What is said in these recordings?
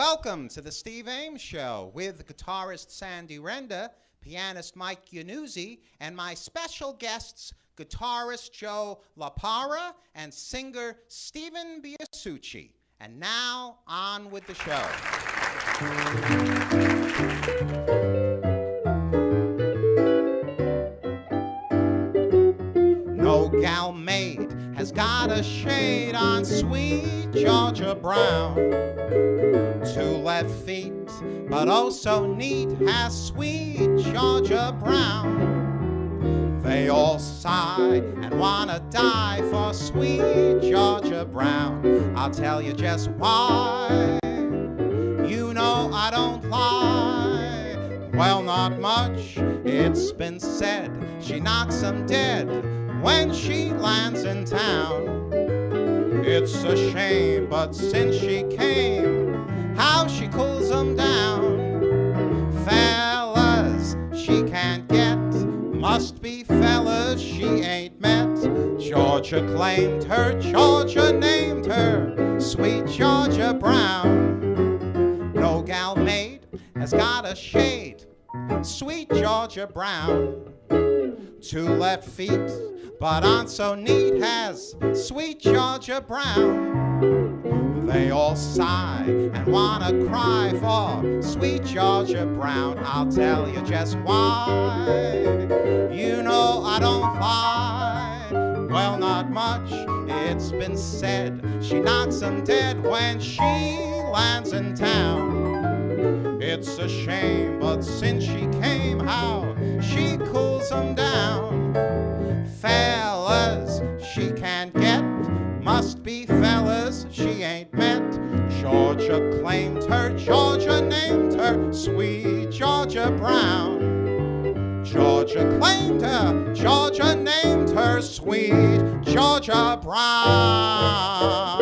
Welcome to the Steve Ames Show with guitarist Sandy Renda, pianist Mike Iannuzzi, and my special guests, guitarist Joe LaPARA and singer Stephen BLASUCCI. And now, on with the show. No gal maid has got a shade on sweet Georgia Brown. Two left feet, but oh so neat, has sweet Georgia Brown. They all sigh and wanna die for sweet Georgia Brown. I'll tell you just why. You know I don't lie. Well, not much, it's been said. She knocks 'em dead when she lands in town. It's a shame, but since she came, how she cools 'em down. Fellas she can't get, must be fellas she ain't met. Georgia claimed her, Georgia named her, sweet Georgia Brown. No gal maid has got a shade, sweet Georgia Brown. Two left feet, but aren't so neat, has sweet Georgia Brown. They all sigh and wanna cry for sweet Georgia Brown. I'll tell you just why. You know I don't lie. Well, not much, it's been said. She knocks 'em dead when she lands in town. It's a shame, but since she came, how she cools 'em down. Fellas she can't get, must be fellas she ain't met. Georgia claimed her, Georgia named her, sweet Georgia Brown. Georgia claimed her, Georgia named her, sweet Georgia Brown.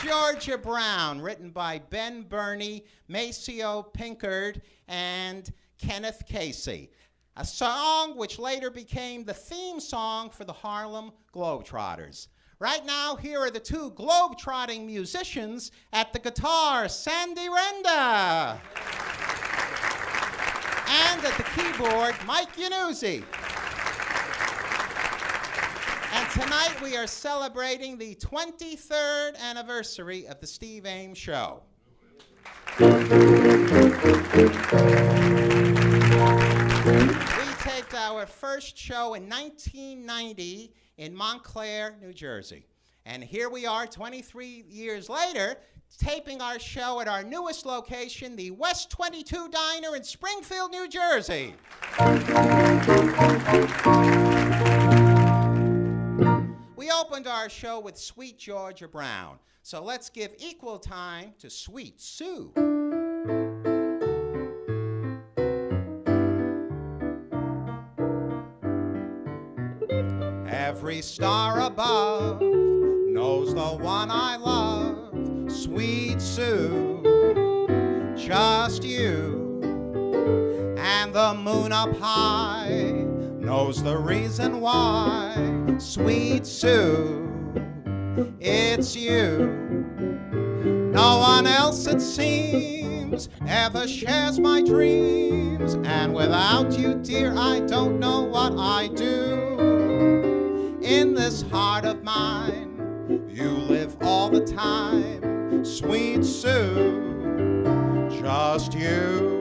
Georgia Brown, written by Ben Burney, Maceo Pinkard, and Kenneth Casey. A song which later became the theme song for the Harlem Globetrotters. Right now, here are the two globetrotting musicians at the guitar, Sandy Renda. And at the keyboard, Mike Iannuzzi. And tonight we are celebrating the 23rd anniversary of the Steve Ames Show. We taped our first show in 1990 in Montclair, New Jersey. And here we are 23 years later, taping our show at our newest location, the West 22 Diner in Springfield, New Jersey. We opened our show with Sweet Georgia Brown, so let's give equal time to Sweet Sue. Every star above knows the one I love, Sweet Sue, just you. And the moon up high knows the reason why, Sweet Sue, it's you. No one else, it seems, ever shares my dreams, and without you, dear, I don't know what I do. In this heart of mine, you live all the time, Sweet Sue, just you.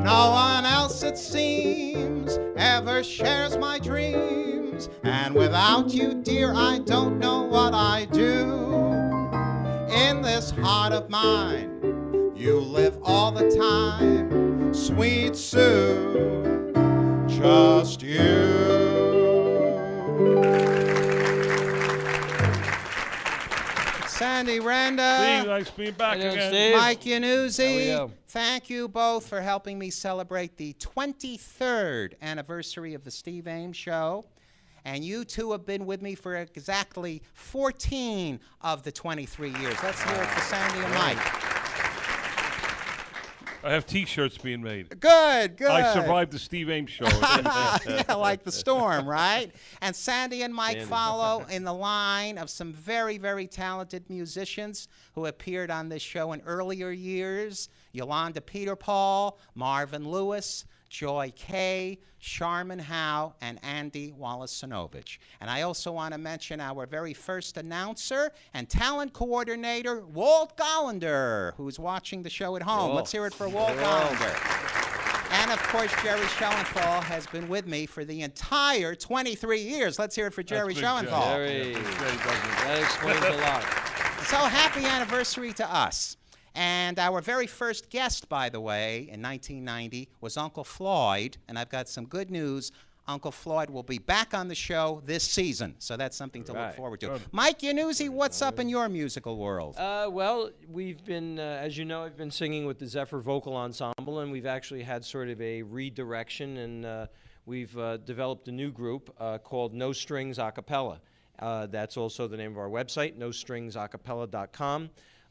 No one else, it seems, ever shares my dreams, and without you, dear, I don't know what I do. In this heart of mine, you live all the time, Sweet Sue, just you. Sandy Renda. Steve, nice being back again. Steve. Mike Yanuzzi. How are you? Thank you both for helping me celebrate the 23rd anniversary of the Steve Ames Show. And you two have been with me for exactly 14 of the 23 years. Let's hear it for Sandy and Mike. I have T-shirts being made. Good, good. I survived the Steve Ames Show. Yeah, like the storm, right? And Sandy and Mike follow in the line of some very, very talented musicians who appeared on this show in earlier years. Yolanda Peter Paul, Marvin Lewis, Joy Kay, Sharman Howe, and Andy Wallace-Sinovich. And I also want to mention our very first announcer and talent coordinator, Walt Gollander, who's watching the show at home. Walt. Let's hear it for Walt Gollander. And, of course, Jerry Schoenthal has been with me for the entire 23 years. Let's hear it for Jerry Schoenthal. Jerry. That explains a lot. So happy anniversary to us. And our very first guest, by the way, in 1990 was Uncle Floyd. And I've got some good news. Uncle Floyd will be back on the show this season. So that's something to look forward to. Mike Yanuzzi, what's up in your musical world? Well, we've been, as you know, I've been singing with the Zephyr Vocal Ensemble, and we've actually had sort of a redirection, and we've developed a new group called No Strings Acapella. That's also the name of our website, nostringsacapella.com.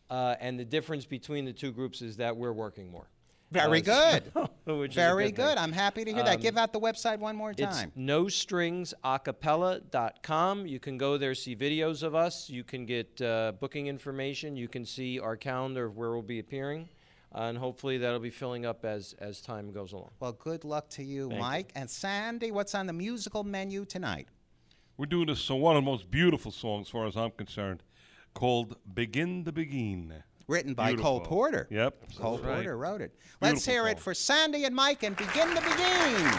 And the difference between the two groups is that we're working more. Very good. Which Very is a good. I'm happy to hear that. Give out the website one more time. It's nostringsacapella.com. You can go there, see videos of us. You can get booking information. You can see our calendar of where we'll be appearing. And hopefully that'll be filling up as time goes along. Well, good luck to you, Thank Mike. And Sandy, what's on the musical menu tonight? We're doing one of the most beautiful songs, as far as I'm concerned, called Begin the Begin. Written by Beautiful. Cole Porter. Yep. Cole That's right. Porter wrote it. Let's hear it song. for Sandy and Mike and Begin the Begin.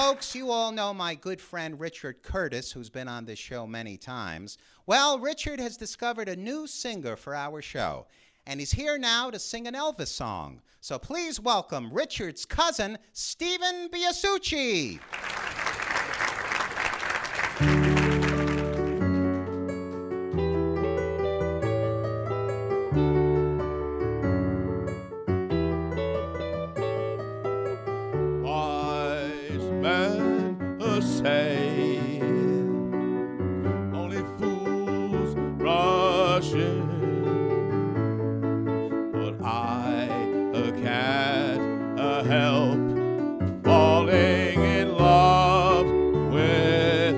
Folks, you all know my good friend Richard Curtis, who's been on this show many times. Well, Richard has discovered a new singer for our show, and he's here now to sing an Elvis song. So please welcome Richard's cousin, Stephen BLASUCCI. Say only fools rush in, but I can't help falling in love with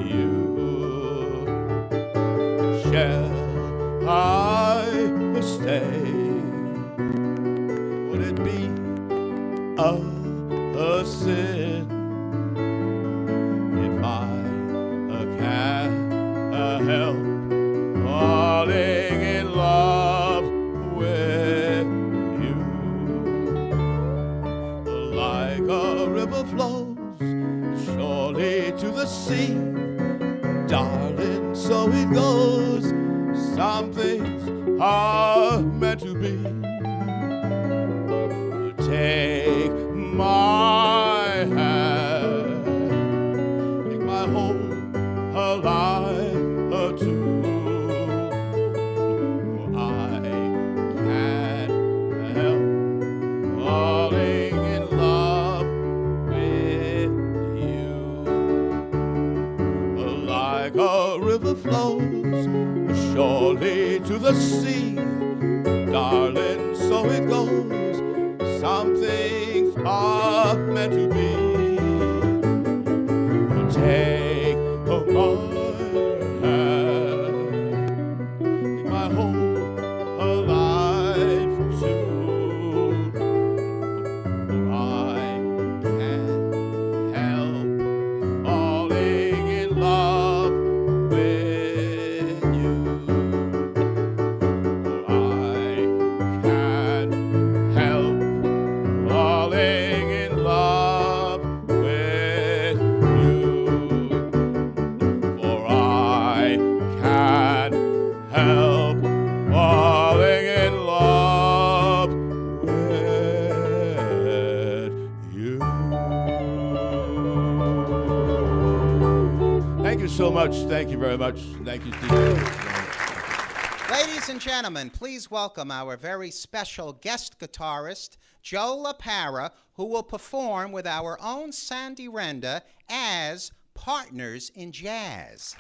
you. Shall I stay? Would it be a sin if I can't help falling in love with you? Like a river flows surely to the sea, darling, so it goes. Some things are meant to be. Take my hand, alive too. I can't help falling in love with you. Like a river flows surely to the sea, darling, so it goes. Some things are meant to be. Take my hand, make my whole alive too. I can't help falling in love with you. I can't help falling in love with you. Help falling in love with you. Thank you so much. Thank you very much. Thank you, Steve. Ladies and gentlemen, please welcome our very special guest guitarist, Joe LAPARA, who will perform with our own Sandy Renda as Partners in Jazz.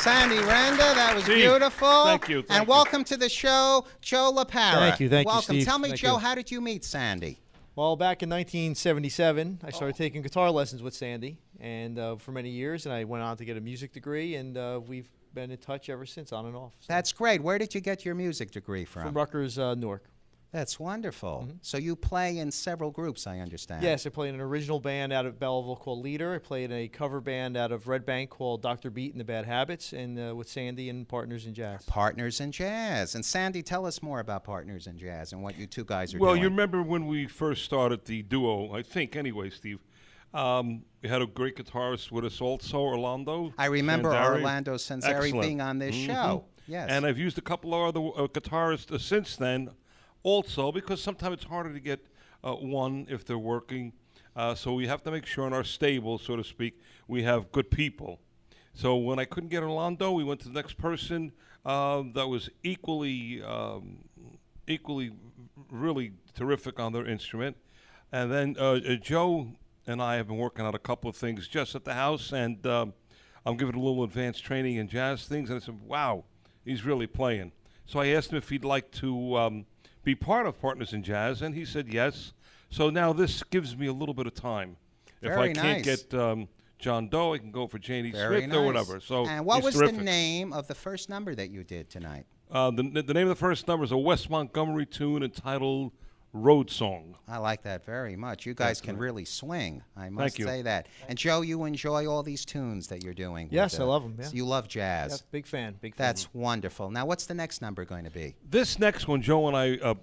Sandy Randa, that was Steve, beautiful. thank you, thank and you. welcome to the show, Joe LaPara. Thank you, welcome. Steve. Tell me, Thank Joe, you. how did you meet Sandy? Well, back in 1977, I started taking guitar lessons with Sandy, and for many years, and I went on to get a music degree, and we've been in touch ever since, on and off. So. That's great. Where did you get your music degree From Rutgers, Newark. That's wonderful. So you play in several groups, I understand. Yes, I played in an original band out of Belleville called Leader. I played in a cover band out of Red Bank called Dr. Beat and the Bad Habits, and with Sandy and Partners in Jazz. Partners in Jazz. And Sandy, tell us more about Partners in Jazz and what you two guys are Well, doing. you remember when we first started the duo, I think, anyway, Steve. We had a great guitarist with us also, Orlando. I remember Sanzari. Orlando Sanzari Excellent. being on this show. Yes. And I've used a couple of other guitarists since then also, because sometimes it's harder to get one if they're working. So we have to make sure in our stable, so to speak, we have good people. So when I couldn't get Orlando, we went to the next person that was equally really terrific on their instrument. And then Joe and I have been working on a couple of things just at the house, and I'm giving a little advanced training in jazz things, and I said, wow, he's really playing. So I asked him if he'd like to be part of Partners in Jazz, and he said yes. So now this gives me a little bit of time. If I Very can't nice. get John Doe, I can go for Janie Very Smith nice. or whatever. So and what he's was terrific. the name of the first number that you did tonight? The name of the first number is a Wes Montgomery tune entitled Road Song. I like that very much. You guys can really swing, I must Thank you. say that. And Joe, you enjoy all these tunes that you're doing. Yes, I love 'em, yeah. You love jazz. Yes, big fan, big fan. That's wonderful. Now, what's the next number going to be? This next one, Joe and I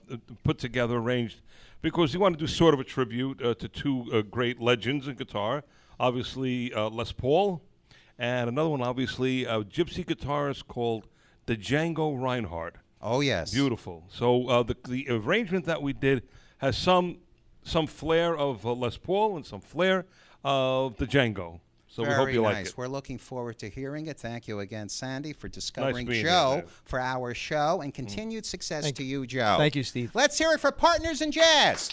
put together, arranged, because we want to do sort of a tribute to two great legends in guitar. Obviously, Les Paul, and another one, obviously, a gypsy guitarist called the Django Reinhardt. Oh, yes. Beautiful. So the arrangement that we did has some flair of Les Paul and some flair of the Django. So Very we hope you nice. like it. We're looking forward to hearing it. Thank you again, Sandy, for discovering being here, Joe man. for our show, and continued success Thank to you, Joe. Thank you, Steve. Let's hear it for Partners in Jazz.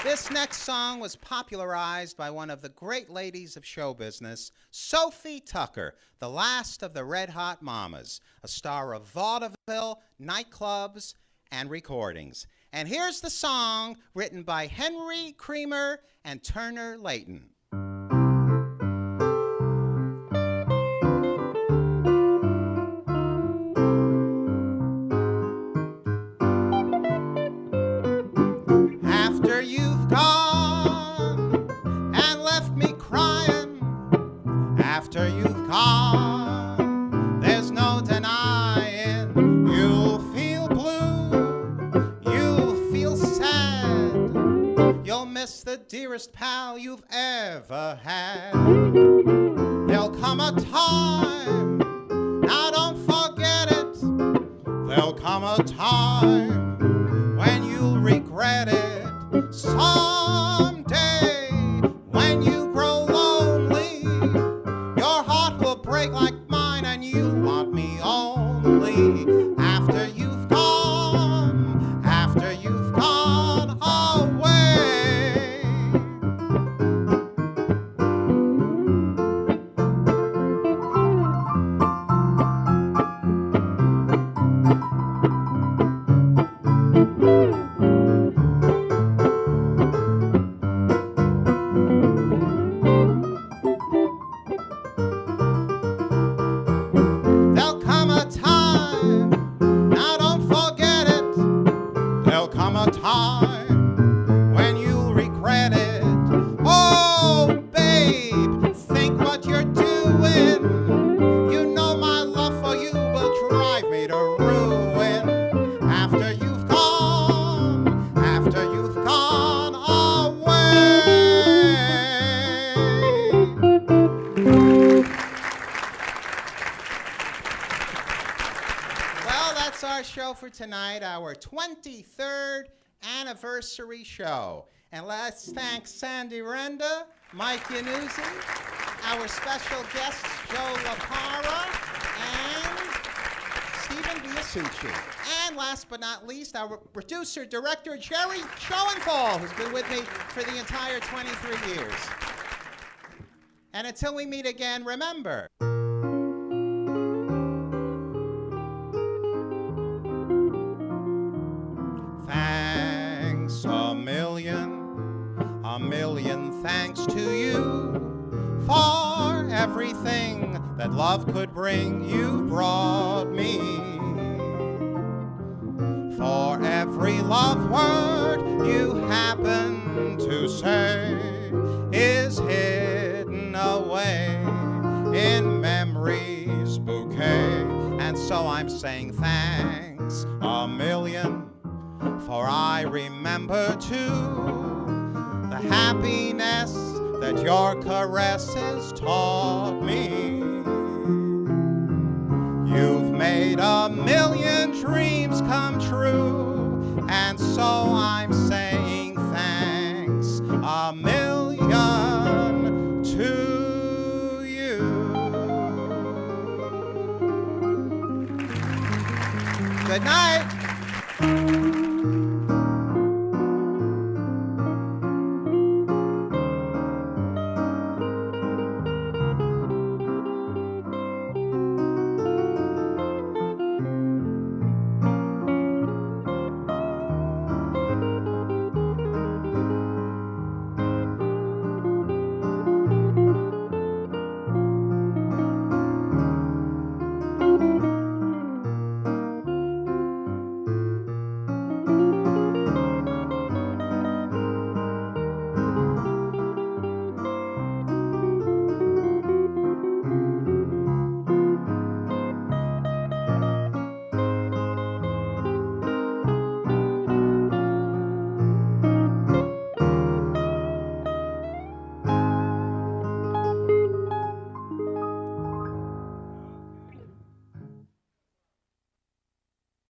This next song was popularized by one of the great ladies of show business, Sophie Tucker, the last of the Red Hot Mamas, a star of vaudeville, nightclubs, and recordings. And here's the song written by Henry Creamer and Turner Layton. After you've gone and left me crying, after you've gone, there's no denying you'll feel blue, you'll feel sad, you'll miss the dearest pal you've ever had. There'll come a time, now don't forget it, there'll come a time when you'll regret it. Someday, when you grow lonely, your heart will break like mine and you'll want me only. After you've gone away. There'll come a time, now don't forget it, there'll come a time when you'll regret it. Oh, babe, think what you're doing. You know my love for you will drive me to ruin. After you've gone away. Well, that's our show for tonight, our 23rd anniversary show. And let's thank Sandy Renda, Mike Yanuzzi, our special guests, Joe LaPara and Stephen BLASUCCI. And last but not least, our producer, director, Jerry Schoenthal, who's been with me for the entire 23 years. And until we meet again, remember, thanks a million thanks to you for everything that love could bring. You brought me. For every love word you happen to say is hidden away in memory's bouquet. And so I'm saying thanks a million, for I remember too the happiness that your caresses taught me. You've made a million dreams come true, and so I'm saying thanks a million to you. Good night.